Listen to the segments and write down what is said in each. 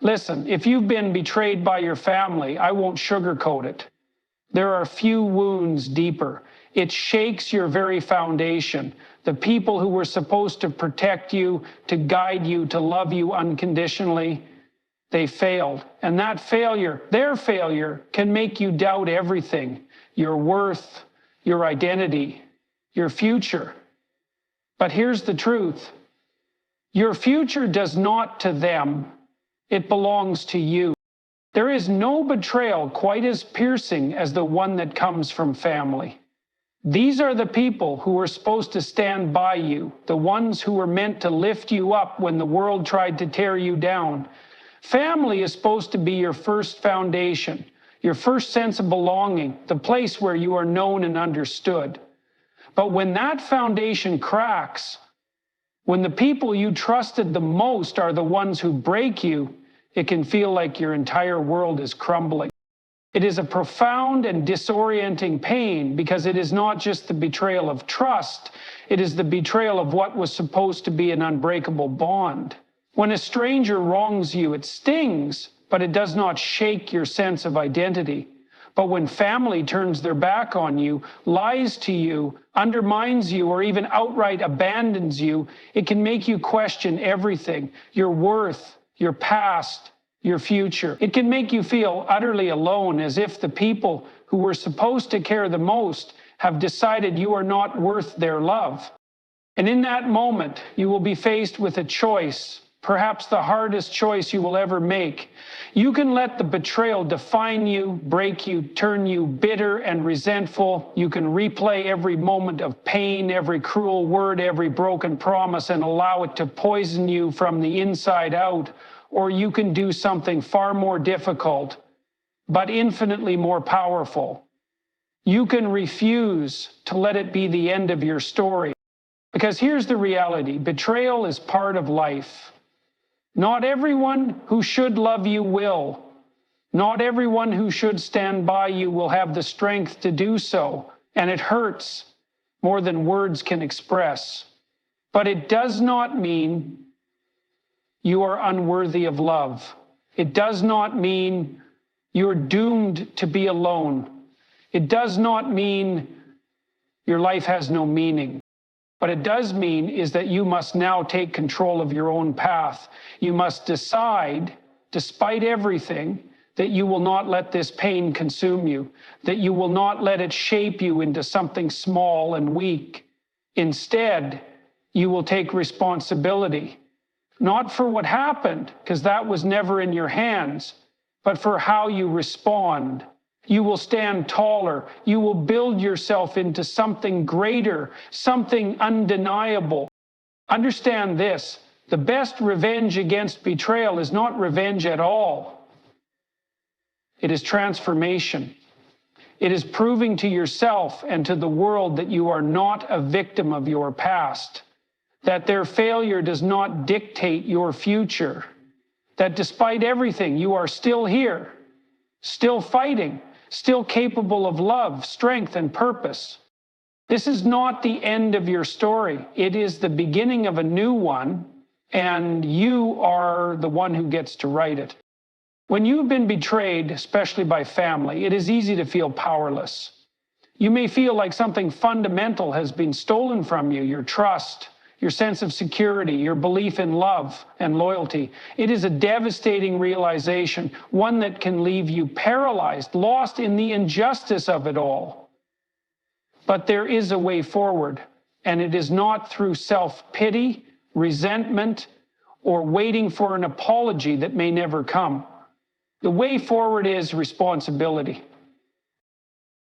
Listen, if you've been betrayed by your family, I won't sugarcoat it. There are few wounds deeper. It shakes your very foundation. The people who were supposed to protect you, to guide you, to love you unconditionally, they failed. And that failure, their failure, can make you doubt everything: your worth, your identity, your future. But here's the truth. Your future does not to them. It belongs to you. There is no betrayal quite as piercing as the one that comes from family. These are the people who were supposed to stand by you, the ones who were meant to lift you up when the world tried to tear you down. Family is supposed to be your first foundation, your first sense of belonging, the place where you are known and understood. But when that foundation cracks, when the people you trusted the most are the ones who break you, it can feel like your entire world is crumbling. It is a profound and disorienting pain because it is not just the betrayal of trust, it is the betrayal of what was supposed to be an unbreakable bond. When a stranger wrongs you, it stings, but it does not shake your sense of identity. But when family turns their back on you, lies to you, undermines you, or even outright abandons you, it can make you question everything: your worth, your past, your future. It can make you feel utterly alone, as if the people who were supposed to care the most have decided you are not worth their love. And in that moment, you will be faced with a choice, perhaps the hardest choice you will ever make. You can let the betrayal define you, break you, turn you bitter and resentful. You can replay every moment of pain, every cruel word, every broken promise, and allow it to poison you from the inside out. Or you can do something far more difficult, but infinitely more powerful. You can refuse to let it be the end of your story. Because here's the reality: betrayal is part of life. Not everyone who should love you will. Not everyone who should stand by you will have the strength to do so. And it hurts more than words can express. But it does not mean you are unworthy of love. It does not mean you're doomed to be alone. It does not mean your life has no meaning. What it does mean is that you must now take control of your own path. You must decide, despite everything, that you will not let this pain consume you, that you will not let it shape you into something small and weak. Instead, you will take responsibility, not for what happened, because that was never in your hands, but for how you respond. You will stand taller. You will build yourself into something greater, something undeniable. Understand this: the best revenge against betrayal is not revenge at all. It is transformation. It is proving to yourself and to the world that you are not a victim of your past, that their failure does not dictate your future, that despite everything, you are still here, still fighting, still capable of love, strength, and purpose. This is not the end of your story. It is the beginning of a new one, and you are the one who gets to write it. When you've been betrayed, especially by family, it is easy to feel powerless. You may feel like something fundamental has been stolen from you: your trust, your sense of security, your belief in love and loyalty. It is a devastating realization, one that can leave you paralyzed, lost in the injustice of it all. But there is a way forward, and it is not through self-pity, resentment, or waiting for an apology that may never come. The way forward is responsibility.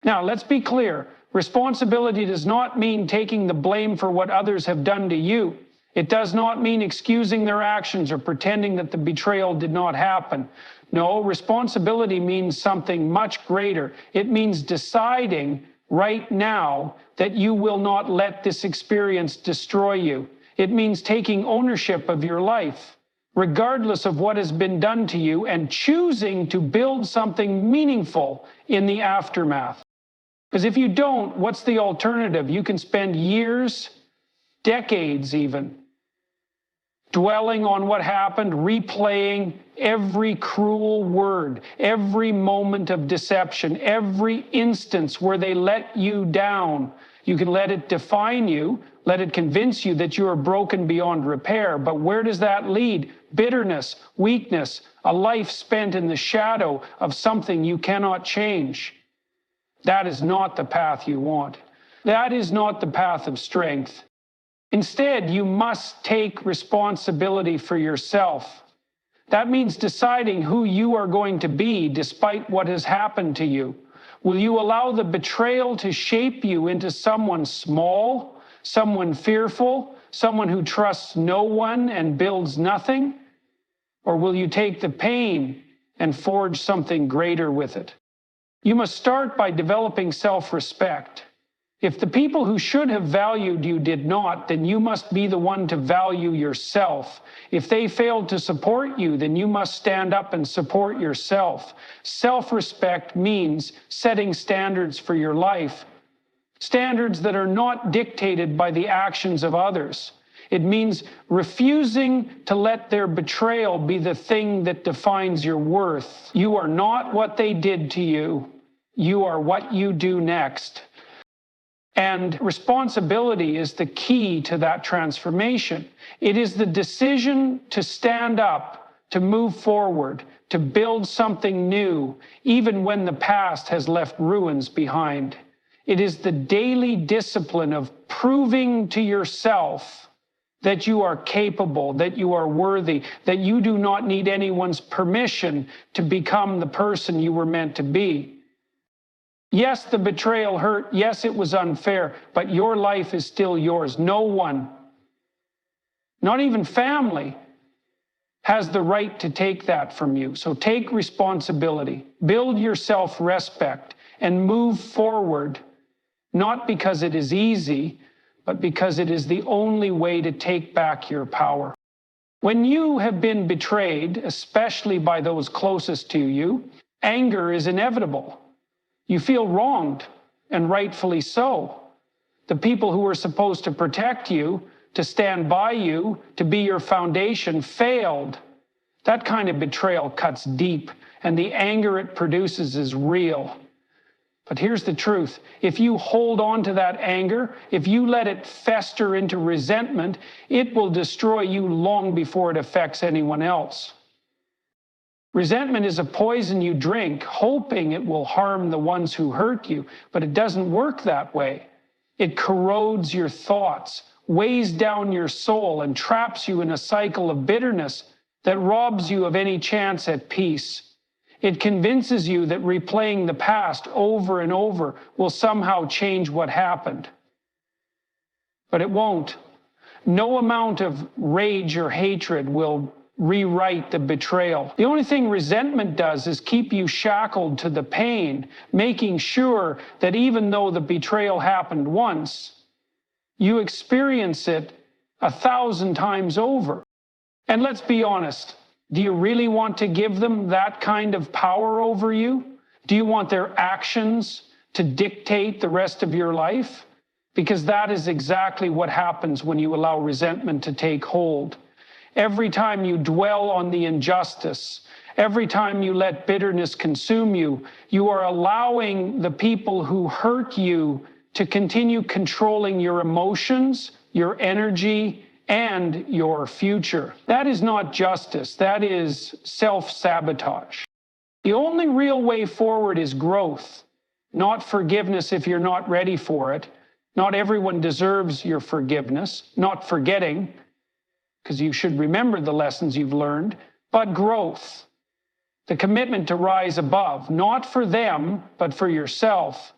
Now, let's be clear. Responsibility does not mean taking the blame for what others have done to you. It does not mean excusing their actions or pretending that the betrayal did not happen. No, responsibility means something much greater. It means deciding right now that you will not let this experience destroy you. It means taking ownership of your life, regardless of what has been done to you, and choosing to build something meaningful in the aftermath. Because if you don't, what's the alternative? You can spend years, decades even, dwelling on what happened, replaying every cruel word, every moment of deception, every instance where they let you down. You can let it define you, let it convince you that you are broken beyond repair. But where does that lead? Bitterness, weakness, a life spent in the shadow of something you cannot change. That is not the path you want. That is not the path of strength. Instead, you must take responsibility for yourself. That means deciding who you are going to be despite what has happened to you. Will you allow the betrayal to shape you into someone small, someone fearful, someone who trusts no one and builds nothing? Or will you take the pain and forge something greater with it? You must start by developing self-respect. If the people who should have valued you did not, then you must be the one to value yourself. If they failed to support you, then you must stand up and support yourself. Self-respect means setting standards for your life, standards that are not dictated by the actions of others. It means refusing to let their betrayal be the thing that defines your worth. You are not what they did to you. You are what you do next. And responsibility is the key to that transformation. It is the decision to stand up, to move forward, to build something new, even when the past has left ruins behind. It is the daily discipline of proving to yourself that you are capable, that you are worthy, that you do not need anyone's permission to become the person you were meant to be. Yes, the betrayal hurt. Yes, it was unfair, but your life is still yours. No one, not even family, has the right to take that from you. So take responsibility, build your self-respect, and move forward, not because it is easy, but because it is the only way to take back your power. When you have been betrayed, especially by those closest to you, anger is inevitable. You feel wronged, and rightfully so. The people who were supposed to protect you, to stand by you, to be your foundation, failed. That kind of betrayal cuts deep, and the anger it produces is real. But here's the truth. If you hold on to that anger, if you let it fester into resentment, it will destroy you long before it affects anyone else. Resentment is a poison you drink, hoping it will harm the ones who hurt you, but it doesn't work that way. It corrodes your thoughts, weighs down your soul, and traps you in a cycle of bitterness that robs you of any chance at peace. It convinces you that replaying the past over and over will somehow change what happened. But it won't. No amount of rage or hatred will rewrite the betrayal. The only thing resentment does is keep you shackled to the pain, making sure that even though the betrayal happened once, you experience it 1,000 times over. And let's be honest, do you really want to give them that kind of power over you? Do you want their actions to dictate the rest of your life? Because that is exactly what happens when you allow resentment to take hold. Every time you dwell on the injustice, every time you let bitterness consume you, you are allowing the people who hurt you to continue controlling your emotions, your energy, and your future. That is not justice. That is self-sabotage. The only real way forward is growth, not forgiveness if you're not ready for it. Not everyone deserves your forgiveness, not forgetting, because you should remember the lessons you've learned, but growth, the commitment to rise above, not for them, but for yourself.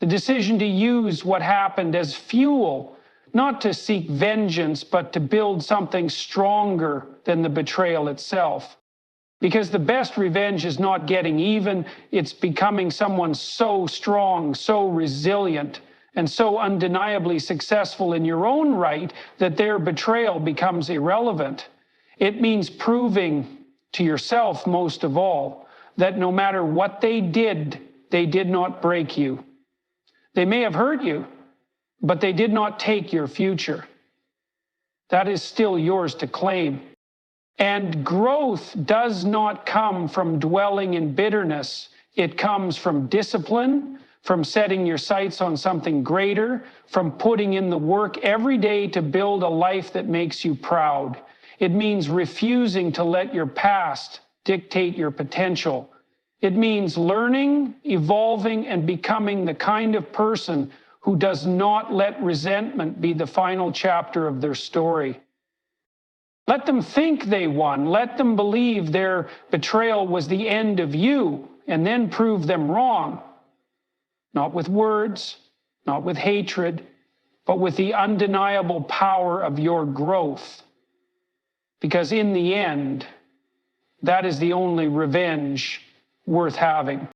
The decision to use what happened as fuel, not to seek vengeance, but to build something stronger than the betrayal itself. Because the best revenge is not getting even, it's becoming someone so strong, so resilient, and so undeniably successful in your own right that their betrayal becomes irrelevant. It means proving to yourself, most of all, that no matter what they did not break you. They may have hurt you, but they did not take your future. That is still yours to claim. And growth does not come from dwelling in bitterness. It comes from discipline, from setting your sights on something greater, from putting in the work every day to build a life that makes you proud. It means refusing to let your past dictate your potential. It means learning, evolving, and becoming the kind of person who does not let resentment be the final chapter of their story. Let them think they won. Let them believe their betrayal was the end of you, and then prove them wrong. Not with words, not with hatred, but with the undeniable power of your growth. Because in the end, that is the only revenge worth having.